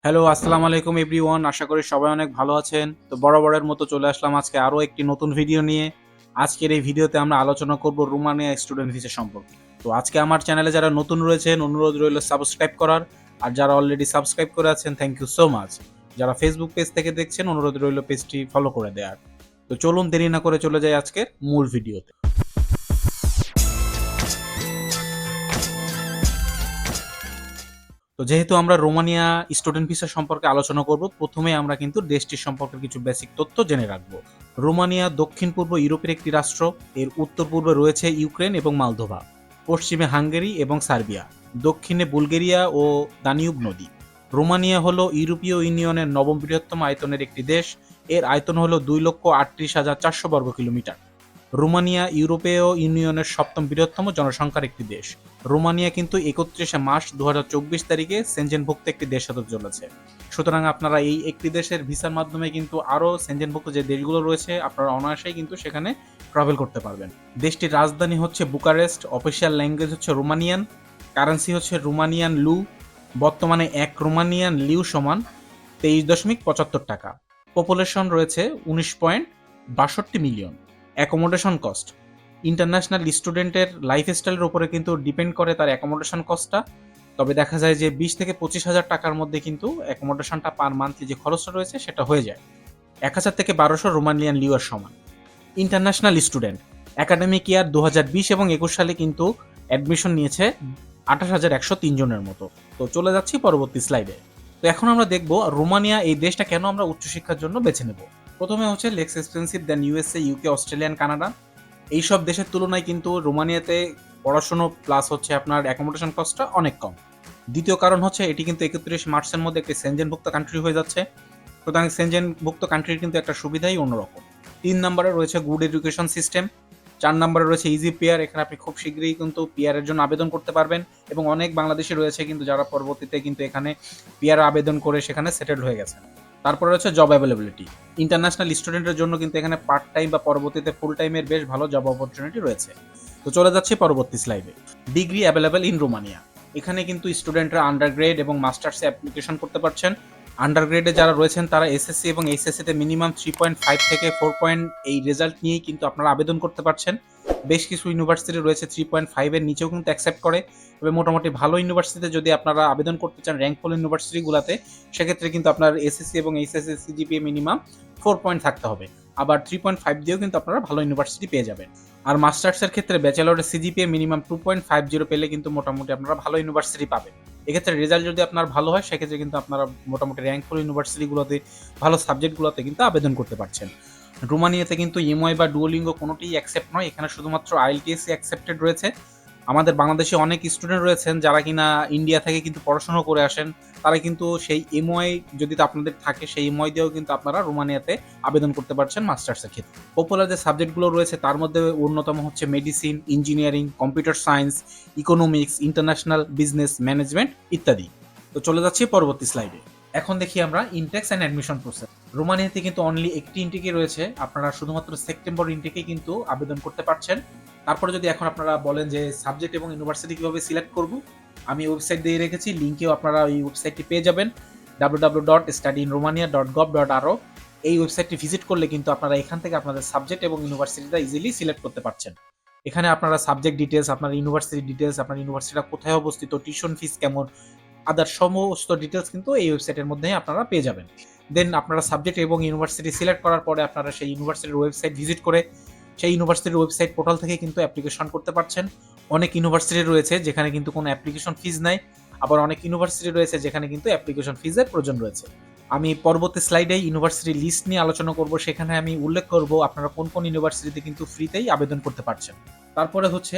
Hello, আসসালামু আলাইকুম everyone. আশা করি সবাই অনেক ভালো আছেন। তো বরাবরের মতো চলে আসলাম আজকে আরো একটি নতুন ভিডিও নিয়ে। আজকের এই ভিডিওতে আমরা আলোচনা করব রোমানিয়া স্টুডেন্ট ভিসা সম্পর্কে। তো আজকে আমার চ্যানেলে যারা নতুন রয়েছেন অনুরোধ রইল সাবস্ক্রাইব করার। আর যারা অলরেডি সাবস্ক্রাইব করে আছেন থ্যাংক ইউ সো মাচ। যারা ফেসবুক পেজ থেকে দেখছেন অনুরোধ রইল পেজটি ফলো করে দেওয়ার। তো চলুন দেরি না করে চলে যাই আজকের মূল ভিডিওতে। তো যেহেতু আমরা রোমানিয়া স্টুডেন্ট ভিসা সম্পর্কে আলোচনা করব, প্রথমে আমরা কিন্তু দেশটির সম্পর্কে কিছু বেসিক তথ্য জেনে রাখবো। রোমানিয়া দক্ষিণ পূর্ব ইউরোপের একটি রাষ্ট্র। এর উত্তর পূর্বে রয়েছে ইউক্রেন এবং মালদোভা, পশ্চিমে হাঙ্গেরি এবং সার্বিয়া, দক্ষিণে বুলগেরিয়া ও দানিউব নদী। রোমানিয়া হলো ইউরোপীয় ইউনিয়নের নবম বৃহত্তম আয়তনের একটি দেশ। এর আয়তন হলো 2,38,400 বর্গ কিলোমিটার। রোমানিয়া ইউরোপীয় ইউনিয়নের সপ্তম বৃহত্তম জনসংখ্যার একটি দেশ। রোমানিয়া কিন্তু 31 মার্চ 2024 তারিখে সেনজেনভুক্ত একটি দেশ হতে চলেছে। সুতরাং আপনারা এই একটি দেশের ভিসার মাধ্যমে কিন্তু আরও সেনজেনভুক্ত যে দেশগুলো রয়েছে আপনারা অনায়াসেই কিন্তু সেখানে ট্রাভেল করতে পারবেন। দেশটির রাজধানী হচ্ছে বুকারেস্ট, অফিসিয়াল ল্যাঙ্গুয়েজ হচ্ছে রোমানিয়ান, কারেন্সি হচ্ছে রোমানিয়ান লু। বর্তমানে এক রোমানিয়ান লিউ সমান 23.75 টাকা। পপুলেশন রয়েছে 19.62 মিলিয়ন। অ্যাকোমোডেশন কস্ট, ইন্টারন্যাশনাল স্টুডেন্টের লাইফস্টাইলের উপরে কিন্তু ডিপেন্ড করে তার অ্যাকোমোডেশন কস্টটা। তবে দেখা যায় যে 20 থেকে 25 হাজার টাকার মধ্যে কিন্তু অ্যাকোমোডেশনটা পার মান্থলি যে খরচটা রয়েছে সেটা হয়ে যায়। 1,000 থেকে 1200 রোমানিয়ান লিওর সমান। ইন্টারন্যাশনাল স্টুডেন্ট, একাডেমিক ইয়ার 2020 এবং 21 সালে কিন্তু অ্যাডমিশন নিয়েছে 28,103 জনের মতো। তো চলে যাচ্ছি পরবর্তী স্লাইডে। তো এখন আমরা দেখব রোমানিয়া এই দেশটা কেন আমরা উচ্চশিক্ষার জন্য বেছে নেব। প্রথমে হচ্ছে লেস এক্সপেন্সিভ দেন ইউএসএ, ইউকে, অস্ট্রেলিয়ান, কানাডা। এইসব দেশের তুলনায় কিন্তু রোমানিয়াতে পড়াশুনো প্লাস হচ্ছে আপনার অ্যাকোমোডেশন কস্টটা অনেক কম। দ্বিতীয় কারণ হচ্ছে এটি কিন্তু 31 মার্চের মধ্যে একটি সেনজেনভুক্ত কান্ট্রি হয়ে যাচ্ছে। সুতরাং সেনজেনভুক্ত কান্ট্রির কিন্তু একটা সুবিধাই অন্যরকম। 3 নম্বরে রয়েছে গুড এডুকেশন সিস্টেম। 4 নম্বরে রয়েছে ইজি পিয়ার। এখানে আপনি খুব শীঘ্রই কিন্তু পিয়ারের জন্য আবেদন করতে পারবেন এবং অনেক বাংলাদেশি রয়েছে কিন্তু যারা পরবর্তীতে কিন্তু এখানে পিয়ার আবেদন করে সেখানে সেটেলড হয়ে গেছেন। তারপরে রয়েছে জব অ্যাভেলেবিলিটি। ইন্টারন্যাশনাল স্টুডেন্টের জন্য কিন্তু এখানে পার্ট টাইম বা পরবর্তীতে ফুল টাইমের বেশ ভালো জব অপরচুনিটি রয়েছে। তো চলে যাচ্ছি পরবর্তী স্লাইডে। Degree available in Romania. এখানে কিন্তু স্টুডেন্টরা আন্ডারগ্রেড এবং মাস্টার্সে অ্যাপ্লিকেশন করতে পারছেন। আন্ডারগ্রেডে যারা রয়েছেন তারা এসএসসি এবং এইচএসসিতে মিনিমাম 3.5 থেকে 4 এই রেজাল্ট নিয়েই কিন্তু আপনারা আবেদন করতে পারছেন। বেশ কিছু ইউনিভার্সিটি রয়েছে 3.5 এর নিচেও কিন্তু অ্যাকসেপ্ট করে। তবে মোটামুটি ভালো ইউনিভার্সিটিতে যদি আপনারা আবেদন করতে চান র্যাঙ্কফুল ইউনিভার্সিটিগুলোতে, সেক্ষেত্রে কিন্তু আপনার এসএসসি এবং এইচএসসি সিজিপিএ মিনিমাম 4 থাকতে হবে। আবার 3.5 দিয়েও কিন্তু আপনারা ভালো ইউনিভার্সিটি পেয়ে যাবেন। আর মাস্টার্সের ক্ষেত্রে ব্যাচেলরের সিজিপিএ মিনিমাম 2.50 পেলে কিন্তু মোটামুটি আপনারা ভালো ইউনিভার্সিটি পাবেন। এক্ষেত্রে রেজাল্ট যদি আপনার ভালো হয় সেক্ষেত্রে কিন্তু আপনারা মোটামুটি র্যাঙ্কফুল ইউনিভার্সিটিগুলোতে ভালো সাবজেক্টগুলোতে কিন্তু আবেদন করতে পারছেন। রোমানিয়াতে কিন্তু ইএমআই বা ডুওলিঙ্গো কোনোটিই অ্যাকসেপ্ট নয়। এখানে শুধুমাত্র আইএলটিএসই অ্যাকসেপ্টেড রয়েছে। আমাদের বাংলাদেশে অনেক স্টুডেন্ট রয়েছেন যারা কিনা ইন্ডিয়া থেকে কিন্তু পড়াশোনা করে আসেন। তারা কিন্তু সেই এমওআই যদি আপনাদের থাকে সেই এমওআই দিয়েও কিন্তু আপনারা রোমানিয়াতে আবেদন করতে পারছেন মাস্টার্সের ক্ষেত্রে। পপুলার যে সাবজেক্টগুলো রয়েছে তার মধ্যে অন্যতম হচ্ছে medicine, engineering, computer science, economics, international business management ইত্যাদি। তো চলে যাচ্ছি পরবর্তী স্লাইডে। এখন দেখি আমরা ইনটেক্স অ্যান্ড অ্যাডমিশন প্রসেস। রোমানিয়াতে কিন্তু অনলি একটি ইনটেকই রয়েছে। আপনারা শুধুমাত্র সেপ্টেম্বর ইনটেকে কিন্তু আবেদন করতে পারছেন। তারপরে যদি এখন আপনারা বলেন যে সাবজেক্ট এবং ইউনিভার্সিটি কীভাবে সিলেক্ট করব, আমি ওয়েবসাইট দিয়ে রেখেছি, লিঙ্কেও আপনারা এই ওয়েবসাইটটি পেয়ে যাবেন www.studyinromania.gov.ro। এই ওয়েবসাইটটি ভিজিট করলে কিন্তু আপনারা এখান থেকে আপনাদের সাবজেক্ট এবং ইউনিভার্সিটিটা ইজিলি সিলেক্ট করতে পারছেন। এখানে আপনারা সাবজেক্ট ডিটেলস, আপনার ইউনিভার্সিটি ডিটেলস, আপনার ইউনিভার্সিটিটা কোথায় অবস্থিত, টিউশন ফিস কেমন, আদার সমস্ত ডিটেলস কিন্তু এই ওয়েবসাইটের মধ্যেই আপনারা পেয়ে যাবেন। দেন আপনারা সাবজেক্ট এবং ইউনিভার্সিটি সিলেক্ট করার পরে আপনারা সেই ইউনিভার্সিটির ওয়েবসাইট ভিজিট করে সেই ইউনিভার্সিটির ওয়েবসাইট পোর্টাল থেকে কিন্তু অ্যাপ্লিকেশন করতে পারছেন। অনেক ইউনিভার্সিটি রয়েছে যেখানে কিন্তু কোনো অ্যাপ্লিকেশন ফিজ নাই, আবার অনেক ইউনিভার্সিটি রয়েছে যেখানে কিন্তু অ্যাপ্লিকেশন ফিজের প্রয়োজন রয়েছে। আমি পরবর্তী স্লাইডে ইউনিভার্সিটি লিস্ট নিয়ে আলোচনা করব, সেখানে আমি উল্লেখ করব আপনারা কোন কোন ইউনিভার্সিটিতে কিন্তু ফ্রিতেই আবেদন করতে পারছেন। তারপরে হচ্ছে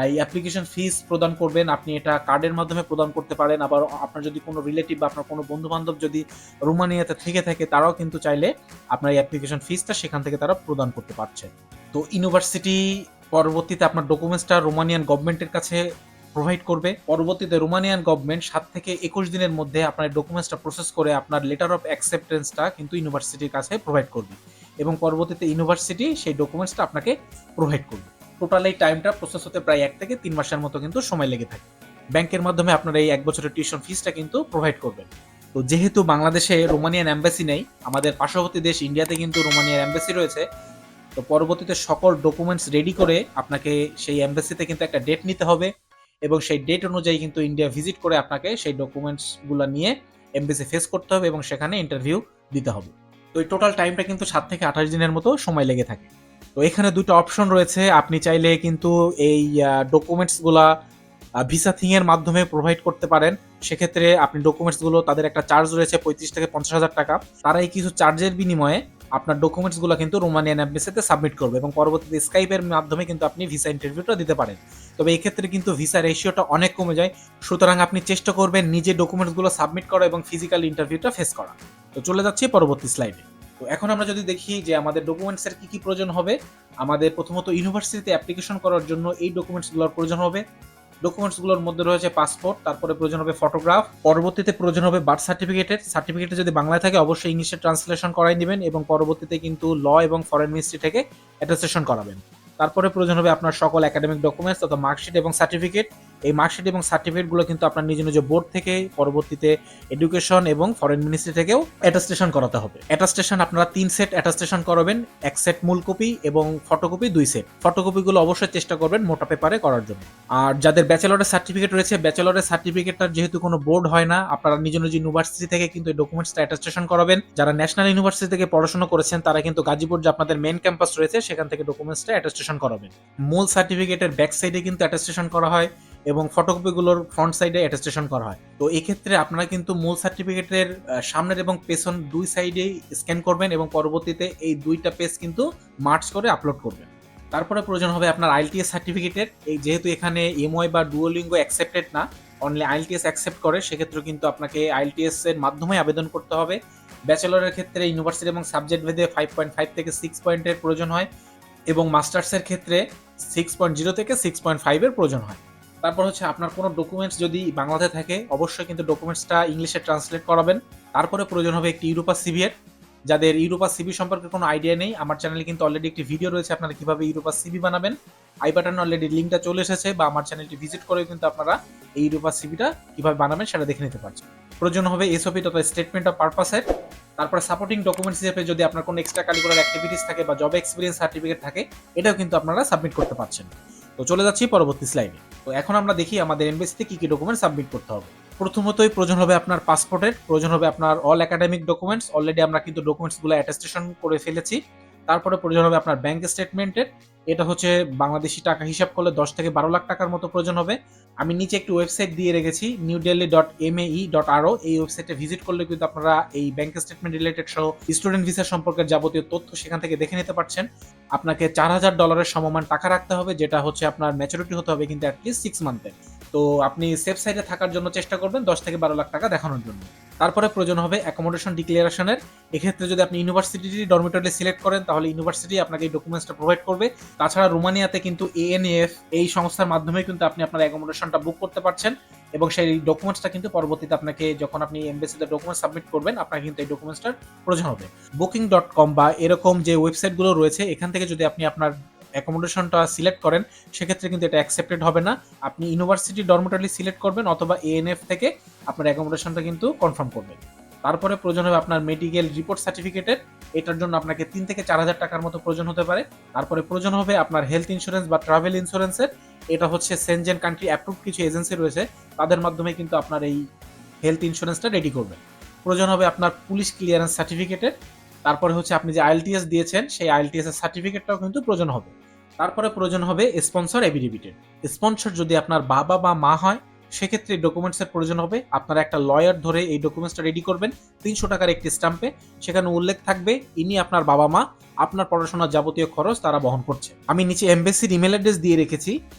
এই অ্যাপ্লিকেশন ফিস প্রদান করবেন, আপনি এটা কার্ডের মাধ্যমে প্রদান করতে পারেন। আবার আপনার যদি কোনো রিলেটিভ বা আপনার কোনো বন্ধু বান্ধব যদি রোমানিয়াতে থেকে থাকে তারাও কিন্তু চাইলে আপনার এই অ্যাপ্লিকেশন ফিসটা সেখান থেকে তারা প্রদান করতে পারছে। তো ইউনিভার্সিটি পরবর্তীতে আপনার ডকুমেন্টসটা রোমানিয়ান গভর্নমেন্টের কাছে প্রোভাইড করবে। পরবর্তীতে রোমানিয়ান গভর্নমেন্ট 7 থেকে 21 দিনের মধ্যে আপনার ডকুমেন্টসটা প্রসেস করে আপনার লেটার অফ অ্যাকসেপ্টেন্সটা কিন্তু ইউনিভার্সিটির কাছে প্রোভাইড করবে এবং পরবর্তীতে ইউনিভার্সিটি সেই ডকুমেন্টসটা আপনাকে প্রোভাইড করবে। টোটাল এই টাইমটা প্রসেস হতে প্রায় 1 থেকে 3 মাসের মতো কিন্তু সময় লেগে থাকে। ব্যাংকের মাধ্যমে আপনারা এই 1 বছরের টিউশন ফিসটা কিন্তু প্রোভাইড করবেন। তো যেহেতু বাংলাদেশে রোমানিয়ান এম্বাসি নেই, আমাদের পার্শ্ববর্তী দেশ ইন্ডিয়াতে কিন্তু রোমানিয়ান এম্বাসি রয়েছে। তো পরবর্তীতে সকল ডকুমেন্টস রেডি করে আপনাকে সেই এম্বাসিতে কিন্তু একটা ডেট নিতে হবে, এবং সেই ডেট অনুযায়ী কিন্তু ইন্ডিয়া ভিজিট করে আপনাকে সেই ডকুমেন্টসগুলো নিয়ে এমবেসি ফেস করতে হবে এবং সেখানে ইন্টারভিউ দিতে হবে। তো এই টোটাল টাইমটা কিন্তু 7 থেকে 28 দিনের মতো সময় লেগে থাকে। তো এখানে দুটো অপশন রয়েছে, আপনি চাইলে কিন্তু এই ডকুমেন্টসগুলা ভিসা থিং এর মাধ্যমে প্রোভাইড করতে পারেন। সেক্ষেত্রে আপনি ডকুমেন্টসগুলো, তাদের একটা চার্জ রয়েছে 35 থেকে 50,000 টাকা। তারা এই কিছু চার্জের বিনিময়ে আপনার ডকুমেন্টসগুলো কিন্তু রোমানিয়ান এম্বাসিতে সাবমিট করবে এবং পরবর্তীতে স্কাইপের মাধ্যমে কিন্তু আপনি ভিসা ইন্টারভিউটা দিতে পারেন। তবে এই ক্ষেত্রে কিন্তু ভিসা রেশিওটা অনেক কমে যায়, সুতরাং আপনি চেষ্টা করবেন নিজে ডকুমেন্টসগুলো সাবমিট করা এবং ফিজিক্যাল ইন্টারভিউটা ফেস করা। তো চলে যাচ্ছি পরবর্তী স্লাইডে। তো এখন আমরা যদি দেখি যে আমাদের ডকুমেন্টসের কি কি প্রয়োজন হবে, আমাদের প্রথমত ইউনিভার্সিটিতে অ্যাপ্লিকেশন করার জন্য এই ডকুমেন্টসগুলোর প্রয়োজন হবে। ডকুমেন্টসগুলোর মধ্যে রয়েছে পাসপোর্ট, তারপরে প্রয়োজন হবে ফটোগ্রাফ, পরবর্তীতে প্রয়োজন হবে বার্থ সার্টিফিকেটে যদি বাংলায় থাকে অবশ্যই ইংলিশে ট্রান্সলেশন করাই নেবেন এবং পরবর্তীতে কিন্তু ল এবং ফরেন মিনিস্ট্রি থেকে অ্যাটাস্টেশন করাবেন। তারপরে প্রয়োজন হবে আপনার সকল একাডেমিক ডকুমেন্টস তথা মার্কশিট এবং সার্টিফিকেট। এই মার্কশিট এবং সার্টিফিকেটগুলো কিন্তু আপনার নিজ নিজ বোর্ড থেকে, পরবর্তীতে এডুকেশন এবং ফরেন মিনিস্ট্রি থেকেও অ্যাটাস্টেশন করাতে হবে। অ্যাটাস্টেশন আপনারা 3 সেট অ্যাটাস্টেশন করাবেন, 1 সেট মূল কপি এবং ফটোকপি 2 সেট। ফটোকপিগুলো অবশ্যই চেষ্টা করবেন মোটা পেপারে করার জন্য। আর যাদের ব্যাচেলরের সার্টিফিকেট রয়েছে, ব্যাচেলরের সার্টিফিকেটটার যেহেতু কোনো বোর্ড হয় না, আপনারা নিজ নিজ ইউনিভার্সিটি থেকে কিন্তু এই ডকুমেন্টসটা অ্যাটাস্টেশন করাবেন। যারা ন্যাশনাল ইউনিভার্সিটি থেকে পড়াশোনা করেছেন তারা কিন্তু গাজীপুর যে আপনাদের মেইন ক্যাম্পাস রয়েছে সেখান থেকে ডকুমেন্টসটা অ্যাটাস্টেশন করাবেন। মূল সার্টিফিকেটের ব্যাক সাইডে কিন্তু অ্যাটাস্টেশন করা হয় এবং ফটোকপিগুলোর ফ্রন্ট সাইডে অ্যাটাস্টেশন করা হয়। তো এই ক্ষেত্রে আপনারা কিন্তু মূল সার্টিফিকেটের সামনের এবং পেছন দুই সাইডেই স্ক্যান করবেন এবং পরবর্তীতে এই দুইটা পেজ কিন্তু মার্চ করে আপলোড করবেন। তারপরে প্রয়োজন হবে আপনার আইএলটিএস সার্টিফিকেটের। এই যেহেতু এখানে এমওয়াই বা ডুওলিঙ্গো অ্যাকসেপ্টেড না, অনলি আইএলটিএস অ্যাকসেপ্ট করে, সেক্ষেত্রে কিন্তু আপনাকে আইএলটিএস এর মাধ্যমে আবেদন করতে হবে। ব্যাচেলরের ক্ষেত্রে ইউনিভার্সিটি এবং সাবজেক্ট ভেদে 5.5 থেকে 6 পয়েন্টের প্রয়োজন হয় এবং মাস্টার্সের ক্ষেত্রে 6.0 থেকে 6.5 এর প্রয়োজন হয়। তারপর হচ্ছে আপনার কোনো ডকুমেন্টস যদি বাংলাতে থাকে অবশ্যই কিন্তু ডকুমেন্টসটা ইংলিশে ট্রান্সলেট করাবেন। তারপরে প্রয়োজন হবে একটি ইউরোপা সিভি এর। যাদের ইউরোপা সিভি সম্পর্কে কোনো আইডিয়া নেই, আমার চ্যানেলে কিন্তু অলরেডি একটি ভিডিও রয়েছে আপনারা কিভাবে ইউরোপা সিভি বানাবেন। আই বাটনে অলরেডি লিঙ্কটা চলে এসেছে, বা আমার চ্যানেলটি ভিজিট করে কিন্তু আপনারা এই ইউরোপা সিভিটা কিভাবে বানাবেন সেটা দেখে নিতে পারছেন। প্রয়োজন হবে এসওপি তথা স্টেটমেন্ট অফ পারপাসের। তারপরে সাপোর্টিং ডকুমেন্টস হিসেবে যদি আপনার কোনো এক্সট্রা কারিকুলার অ্যাক্টিভিটিস থাকে বা জব এক্সপিরিয়েন্স সার্টিফিকেট থাকে, এটাও কিন্তু আপনারা সাবমিট করতে পারছেন। তো চলে যাচ্ছি পরবর্তী স্লাইডে। তো এখন আমরা দেখি আমাদের এমবেসিতে কি কি ডকুমেন্ট সাবমিট করতে হবে। প্রথমতই প্রয়োজন হবে আপনার পাসপোর্টের, প্রয়োজন হবে আপনার অল একাডেমিক ডকুমেন্টস। অলরেডি আমরা কিন্তু ডকুমেন্টসগুলো অ্যাটাস্টেশন করে ফেলেছি। তারপরে প্রয়োজন হবে আপনার ব্যাংক স্টেটমেন্টের। এটা হচ্ছে বাংলাদেশি টাকা হিসাব করলে 10 থেকে 12 লাখ টাকার মতো প্রয়োজন হবে। আমি নিচে একটি ওয়েবসাইট দিয়ে রেখেছি newdelhi.mae.ro। এই ওয়েবসাইটে ভিজিট করলে কিন্তু আপনারা এই ব্যাংক স্টেটমেন্ট রিলেটেড সহ স্টুডেন্ট ভিসা সম্পর্কের যাবতীয় তথ্য সেখান থেকে দেখে নিতে পারছেন। আপনাকে $4,000 সমমান টাকা রাখতে হবে, যেটা হচ্ছে আপনার ম্যাচুরিটি হতে হবে কিন্তু অ্যাটলিস্ট 6 মান্থের। তো আপনি সেফ সাইডে থাকার জন্য চেষ্টা করবেন 10 থেকে 12 লাখ টাকা দেখানোর জন্য। তারপরে প্রয়োজন হবে অ্যাকোমোডেশন ডিক্লারেশনের। এক্ষেত্রে যদি আপনি ইউনিভার্সিটি ডরমিটরি সিলেক্ট করেন তাহলে ইউনিভার্সিটি আপনাকে এই ডকুমেন্টসটা প্রোভাইড করবে। তাছাড়া রোমানিয়াতে কিন্তু এএনএফ এই সংস্থার মাধ্যমে কিন্তু আপনি আপনার অ্যাকোমোডেশনটা বুক করতে পারছেন এবং সেই ডকুমেন্টসটা কিন্তু পরবর্তীতে আপনাকে যখন আপনি এমবেসিতে ডকুমেন্ট সাবমিট করবেন আপনার কিন্তু এই ডকুমেন্টসটার প্রয়োজন হবে। বুকিং.com বা এরকম যে ওয়েবসাইটগুলো রয়েছে এখান থেকে যদি আপনি আপনার অ্যাকোমোডেশনটা সিলেক্ট করেন সেক্ষেত্রে কিন্তু এটা অ্যাকসেপ্টেড হবে না। আপনি ইউনিভার্সিটি ডরমিটরি সিলেক্ট করবেন অথবা এএনএফ থেকে আপনার অ্যাকোমোডেশনটা কিন্তু কনফার্ম করবেন। তারপরে প্রয়োজন হবে আপনার মেডিকেল রিপোর্ট সার্টিফিকেটের। এটার জন্য আপনাকে 3 থেকে 4,000 টাকার মতো প্রয়োজন হতে পারে। তারপরে প্রয়োজন হবে আপনার হেলথ ইন্স্যুরেন্স বা ট্রাভেল ইন্স্যুরেন্সের। এটা হচ্ছে সেনজেন কান্ট্রি অ্যাপ্রুভড কিছু এজেন্সি রয়েছে, তাদের মাধ্যমে কিন্তু আপনার এই হেলথ ইন্স্যুরেন্সটা রেডি করবেন। প্রয়োজন হবে আপনার পুলিশ ক্লিয়ারেন্স সার্টিফিকেটের। তারপরে হচ্ছে আপনি যে আইএলটিএস দিয়েছেন সেই আইএলটিএস এর সার্টিফিকেটটাও কিন্তু প্রয়োজন হবে। তারপরে প্রয়োজন হবে স্পন্সর এফিডেভিটের। স্পন্সর যদি আপনার বাবা বা মা হয় সেক্ষেত্রে ডকুমেন্টসের প্রয়োজন হবে। আপনারা একটা লয়ার ধরে এই ডকুমেন্টসটা রেডি করবেন 300 টাকার একটি স্ট্যাম্পে। সেখানে উল্লেখ থাকবে ইনি আপনার বাবা মা, আপনার পড়াশোনার যাবতীয় খরচ তারা বহন করছে। আমি নিচে এমবেসির ইমেল অ্যাড্রেস দিয়ে রেখেছি।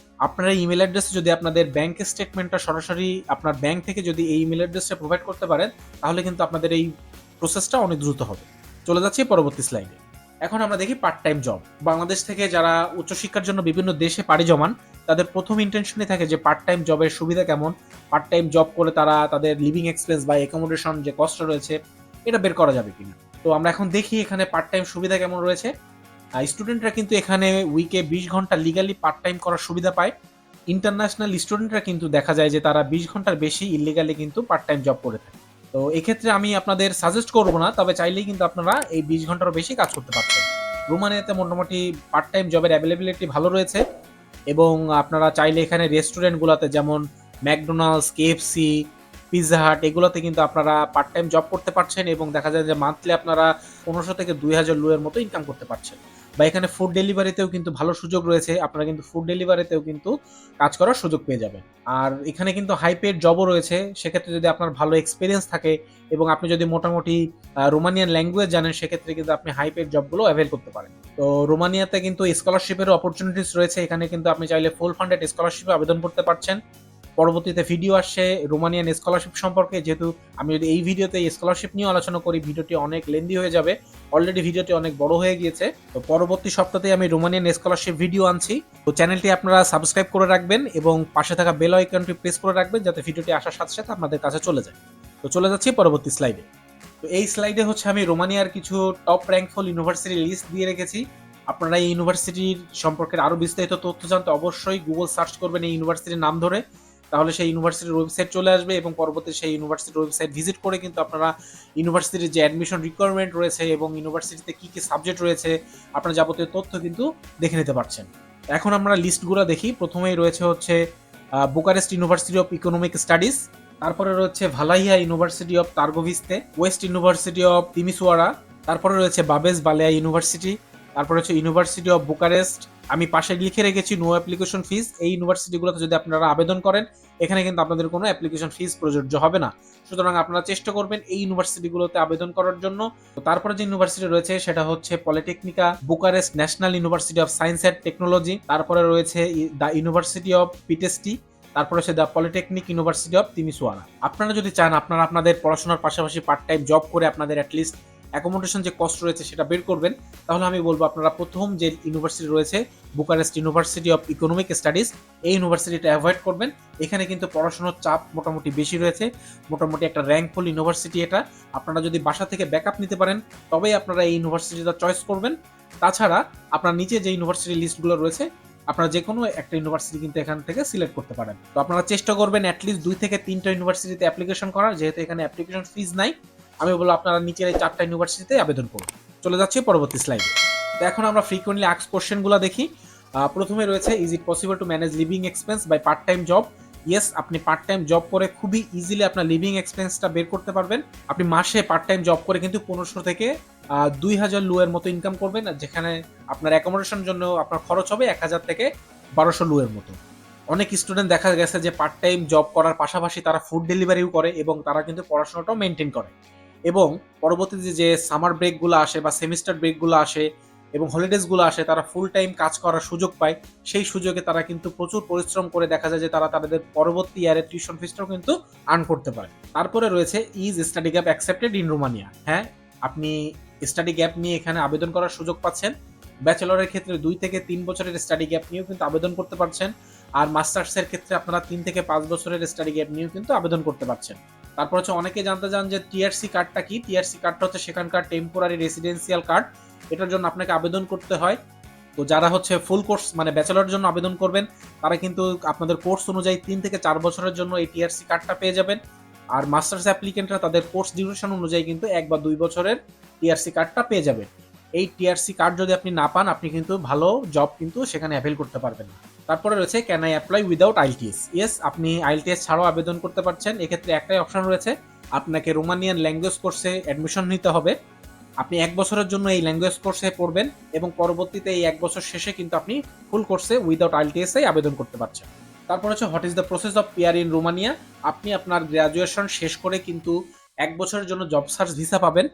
আপনারা ইমেল অ্যাড্রেসে যদি আপনাদের ব্যাংক স্টেটমেন্টটা সরাসরি আপনার ব্যাংক থেকে যদি এই ইমেল অ্যাড্রেসটা প্রোভাইড করতে পারেন তাহলে কিন্তু আপনাদের এই প্রসেসটা অনেক দ্রুত হবে। চলে যাচ্ছি পরবর্তী স্লাইডে। এখন আমরা দেখি পার্ট টাইম জব। বাংলাদেশ থেকে যারা উচ্চশিক্ষার জন্য বিভিন্ন দেশে পাড়ি জমান তাদের প্রথম ইন্টেনশনই থাকে যে পার্ট টাইম জবের সুবিধা কেমন, পার্ট টাইম জব করে তারা তাদের লিভিং এক্সপেন্স বা অ্যাকোমোডেশন যে কষ্ট রয়েছে এটা বের করা যাবে কিনা। তো আমরা এখন দেখি এখানে পার্ট টাইম সুবিধা কেমন রয়েছে। স্টুডেন্টরা কিন্তু এখানে উইকে 20 ঘন্টা লিগালি পার্ট টাইম করার সুবিধা পায়। ইন্টারন্যাশনাল স্টুডেন্টরা কিন্তু দেখা যায় যে তারা 20 ঘন্টার বেশি ইলিগালি কিন্তু পার্ট টাইম জব করে থাকে। তো এক্ষেত্রে আমি আপনাদের সাজেস্ট করব না, তবে চাইলেই কিন্তু আপনারা এই 20 ঘন্টারও বেশি কাজ করতে পারছেন। রোমানিয়াতে মোটামুটি পার্ট টাইম জবের অ্যাভেলেবিলিটি ভালো রয়েছে, এবং আপনারা চাইলে এখানে রেস্টুরেন্টগুলোতে যেমন ম্যাকডোনাল্ডস, কেএফসি, পিৎজা হাট এগুলোতে কিন্তু আপনারা পার্ট টাইম জব করতে পারছেন, এবং দেখা যায় যে মান্থলি আপনারা 1500 থেকে 2000 লুয়ের মতো ইনকাম করতে পারছেন। বা এখানে ফুড ডেলিভারিতেও কিন্তু ভালো সুযোগ রয়েছে, আপনারা কিন্তু ফুড ডেলিভারিতেও কিন্তু কাজ করার সুযোগ পেয়ে যাবেন। আর এখানে কিন্তু হাই পেড জবও রয়েছে, সেক্ষেত্রে যদি আপনার ভালো এক্সপিরিয়েন্স থাকে এবং আপনি যদি মোটামুটি রোমানিয়ান ল্যাঙ্গুয়েজ জানেন, সেক্ষেত্রে কিন্তু আপনি হাই পেড জবগুলো অ্যাভেল করতে পারেন। তো রোমানিয়াতে কিন্তু স্কলারশিপের অপরচুনিটিস রয়েছে, এখানে কিন্তু আপনি চাইলে ফুল ফান্ডেড স্কলারশিপে আবেদন করতে পারছেন। পরবর্তীতে ভিডিও আসছে রোমানিয়ান স্কলারশিপ সম্পর্কে, যেহেতু আমি যদি এই ভিডিওতে স্কলারশিপ নিয়ে আলোচনা করি ভিডিওটি অনেক লেন্দি হয়ে যাবে, অলরেডি ভিডিওটি অনেক বড় হয়ে গিয়েছে। তো পরবর্তী সপ্তাহে আমি রোমানিয়ান স্কলারশিপ ভিডিও আনছি, তো চ্যানেলটি আপনারা সাবস্ক্রাইব করে রাখবেন এবং পাশে থাকা বেল আইকনটি প্রেস করে রাখবেন যাতে ভিডিওটি আসার সাথে সাথে আপনাদের কাছে চলে যায়। তো চলে যাচ্ছি পরবর্তী স্লাইডে। তো এই স্লাইডে হচ্ছে আমি রোমানিয়ার কিছু টপ র্যাঙ্কফুল ইউনিভার্সিটি লিস্ট দিয়ে রেখেছি। আপনারা এই ইউনিভার্সিটির সম্পর্কে আরও বিস্তারিত তথ্য জানতে অবশ্যই গুগল সার্চ করবেন এই ইউনিভার্সিটির নাম ধরে, তাহলে সেই ইউনিভার্সিটির ওয়েবসাইট চলে আসবে, এবং পরবর্তী সেই ইউনিভার্সিটির ওয়েবসাইট ভিজিট করে কিন্তু আপনারা ইউনিভার্সিটির যে অ্যাডমিশন রিকোয়ারমেন্ট রয়েছে এবং ইউনিভার্সিটিতে কী কী সাবজেক্ট রয়েছে আপনার যাবতীয় তথ্য কিন্তু দেখে নিতে পারছেন। এখন আমরা লিস্টগুলো দেখি। প্রথমেই রয়েছে হচ্ছে Bucharest university of economic studies, তারপরে রয়েছে Valahia university of Targoviste, west university of Timisoara, তারপরে রয়েছে বাবেস বালেয়া ইউনিভার্সিটি, তারপরে হচ্ছে ইউনিভার্সিটি অফ বুকারেস্ট। আমি পাশে লিখে রেখেছি নো অ্যাপ্লিকেশন ফিস। এই ইউনিভার্সিটিগুলোতে যদি আপনারা আবেদন করেন, এখানে কিন্তু আপনাদের কোনো অ্যাপ্লিকেশন ফিস প্রযোজ্য হবে না, সুতরাং আপনারা চেষ্টা করবেন এই ইউনিভার্সিটিগুলোতে আবেদন করার জন্য। তো তারপরে যে ইউনিভার্সিটি রয়েছে সেটা হচ্ছে Politehnica Bucharest national university of science and technology, তারপরে রয়েছে দ্য ইউনিভার্সিটি অফ পিটেস্টি, তারপরে হচ্ছে the polytechnic university of Timisoara. আপনারা যদি চান আপনারা আপনাদের পড়াশোনার পাশাপাশি পার্ট টাইম জব করে আপনাদের অ্যাটলিস্ট অ্যাকোমোডেশন যে কস্ট রয়েছে সেটা বের করবেন, তাহলে আমি বলবো আপনারা প্রথম যে ইউনিভার্সিটি রয়েছে Bucharest university of economic studies, এই ইউনিভার্সিটিটা অ্যাভয়েড করবেন। এখানে কিন্তু পড়াশোনার চাপ মোটামুটি বেশি রয়েছে, মোটামুটি একটা র্যাঙ্কফুল ইউনিভার্সিটি এটা। আপনারা যদি বাসা থেকে ব্যাকআপ নিতে পারেন তবেই আপনারা এই ইউনিভার্সিটিটা চয়েস করবেন। তাছাড়া আপনার নিচে যে ইউনিভার্সিটি লিস্টগুলো রয়েছে আপনারা যে কোনো একটা ইউনিভার্সিটি কিন্তু এখান থেকে সিলেক্ট করতে পারেন। তো আপনারা চেষ্টা করবেন অ্যাটলিস্ট 2 থেকে 3টা ইউনিভার্সিটিতে অ্যাপ্লিকেশন করার, যেহেতু এখানে অ্যাপ্লিকেশন ফিজ নাই। আমি বলবো আপনারা নিচের এই 4টা ইউনিভার্সিটিতে আবেদন করুন। চলে যাচ্ছি পরবর্তী স্লাইডে। তো এখন আমরা ফ্রিকোয়েন্টলি আস্কড কোশ্চেনগুলো দেখি। প্রথমে রয়েছে is it possible to manage living expense by part time job? Yes, আপনি পার্ট টাইম জব করে খুবই ইজিলি আপনার লিভিং এক্সপেন্সটা বের করতে পারবেন। আপনি মাসে পার্ট টাইম জব করে কিন্তু 1500 থেকে 2000 লুয়ের মতো ইনকাম করবেন, যেখানে আপনার অ্যাকোমোডেশনের জন্য আপনার খরচ হবে 1000 থেকে 1200 লুয়ের মতো। অনেক স্টুডেন্ট দেখা গেছে যে পার্ট টাইম জব করার পাশাপাশি তারা ফুড ডেলিভারিও করে এবং তারা কিন্তু পড়াশোনাটাও মেনটেন করে, এবং পরবর্তীতে যে সামার ব্রেকগুলো আসে বা সেমিস্টার ব্রেকগুলো আসে এবং হলিডেজগুলো আসে তারা ফুল টাইম কাজ করার সুযোগ পায়। সেই সুযোগে তারা কিন্তু প্রচুর পরিশ্রম করে দেখা যায় যে তারা তাদের পরবর্তী ইয়ারের টিউশন ফিসটাও কিন্তু আর্ন করতে পারে। তারপরে রয়েছে is study gap accepted in Romania? হ্যাঁ, আপনি স্টাডি গ্যাপ নিয়ে এখানে আবেদন করার সুযোগ পাচ্ছেন। ব্যাচেলরের ক্ষেত্রে 2 থেকে 3 বছরের স্টাডি গ্যাপ নিয়েও কিন্তু আবেদন করতে পারছেন, আর মাস্টার্সের ক্ষেত্রে আপনারা 3 থেকে 5 বছরের স্টাডি গ্যাপ নিয়েও কিন্তু আবেদন করতে পারছেন। তারপর হচ্ছে অনেকে জানতে চান যে টিআরসি কার্ডটা কি। টিআরসি কার্ডটা হচ্ছে সেখানকার টেম্পোরারি রেসিডেন্সিয়াল কার্ড, এটার জন্য আপনাকে আবেদন করতে হয়। তো যারা হচ্ছে ফুল কোর্স মানে ব্যাচেলরের জন্য আবেদন করবেন তারা কিন্তু আপনাদের কোর্স অনুযায়ী 3 থেকে 4 বছরের জন্য এই টিআরসি কার্ডটা পেয়ে যাবেন, আর মাস্টার্স অ্যাপ্লিকেন্টরা তাদের কোর্স ডিউরেশন অনুযায়ী কিন্তু 1 বা 2 বছরের টিআরসি কার্ডটা পেয়ে যাবেন। এই টিআরসি কার্ড যদি আপনি না পান আপনি কিন্তু ভালো জব কিন্তু সেখানে অ্যাভেল করতে পারবেন না। তারপরে রয়েছে can I apply without IELTS? Yes, আপনি আইএলটিএস ছাড়াও আবেদন করতে পারছেন। এক্ষেত্রে একটাই অপশন রয়েছে, আপনাকে রোমানিয়ান ল্যাঙ্গুয়েজ কোর্সে অ্যাডমিশন নিতে হবে। আপনি 1 বছরের জন্য এই ল্যাঙ্গুয়েজ কোর্সে পড়বেন এবং পরবর্তীতে এই 1 বছর শেষে কিন্তু আপনি ফুল কোর্সে উইদাউট আইএলটিএস আবেদন করতে পারছেন। তারপর হচ্ছে what is the process of PR in Romania? আপনি আপনার গ্র্যাজুয়েশন শেষ করে কিন্তু 1 বছরের জন্য জব সার্চ ভিসা পাবেন।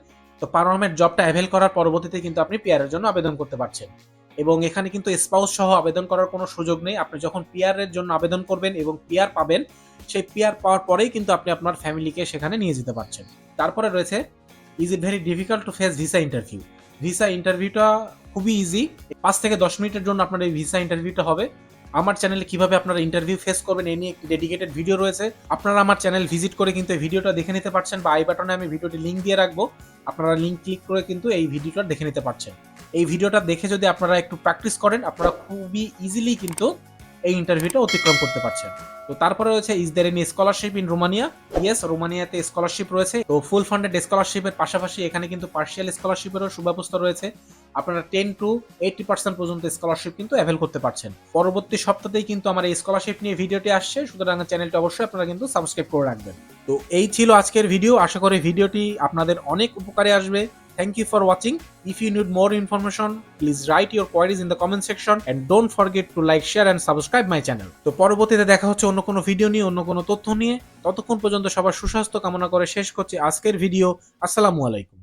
তো পার্মানেন্ট জবটা অ্যাভেল করার পরবর্তীতে কিন্তু আপনি পিআরের জন্য আবেদন করতে পারছেন, এবং এখানে কিন্তু স্পাউস সহ আবেদন করার কোনো সুযোগ নেই। আপনি যখন পিআরের জন্য আবেদন করবেন এবং পিআর পাবেন, সেই পিআর পাওয়ার পরেই কিন্তু আপনি আপনার ফ্যামিলিকে সেখানে নিয়ে যেতে পারছেন। তারপরে রয়েছে is it very difficult to face visa interview? Visa ইন্টারভিউটা খুবই ইজি, 5 থেকে 10 মিনিটের জন্য আপনার এই ভিসা ইন্টারভিউটা হবে। আমার চ্যানেলে কিভাবে আপনারা ইন্টারভিউ ফেস করবেন এই নিয়ে একটি ডেডিকেটেড ভিডিও রয়েছে, আপনারা আমার চ্যানেল ভিজিট করে কিন্তু এই ভিডিওটা দেখে নিতে পারছেন, বা আই বাটনে আমি ভিডিওটি লিঙ্ক দিয়ে রাখবো, আপনারা লিঙ্ক ক্লিক করে কিন্তু এই ভিডিওটা দেখে নিতে পারছেন। এই ভিডিওটা দেখে যদি আপনারা একটু প্র্যাকটিস করেন আপনারা খুবই ইজিলি কিন্তু এই ইন্টারভিউটা অতিক্রম করতে পারছেন। তো তারপরে রয়েছে is there any scholarship in Romania? Yes, রোমানিয়াতে স্কলারশিপ রয়েছে। তো ফুল ফান্ডেড স্কলারশিপের পাশাপাশি এখানে কিন্তু পার্শিয়াল স্কলারশিপেরও সুব্যবস্থা রয়েছে। আপনারা 10 to 80% পর্যন্ত স্কলারশিপ কিন্তু অ্যাভেল করতে পারছেন। পরবর্তী সপ্তাহতেই কিন্তু আমার এই স্কলারশিপ নিয়ে ভিডিওটি আসছে, সুতরাং চ্যানেলটি অবশ্যই আপনারা কিন্তু সাবস্ক্রাইব করে রাখবেন। তো এই ছিল আজকের ভিডিও। আশা করি ভিডিওটি আপনাদের অনেক উপকারে আসবে। Thank you for watching. If you need more information, please write your queries in the comment section and don't forget to like, share and subscribe my channel. তো পরবর্তীতে দেখা হচ্ছে অন্য কোনো ভিডিও নিয়ে, অন্য কোনো তথ্য নিয়ে। ততক্ষণ পর্যন্ত সবার সুস্বাস্থ্য কামনা করে শেষ করছি আজকের ভিডিও। আসসালামু আলাইকুম।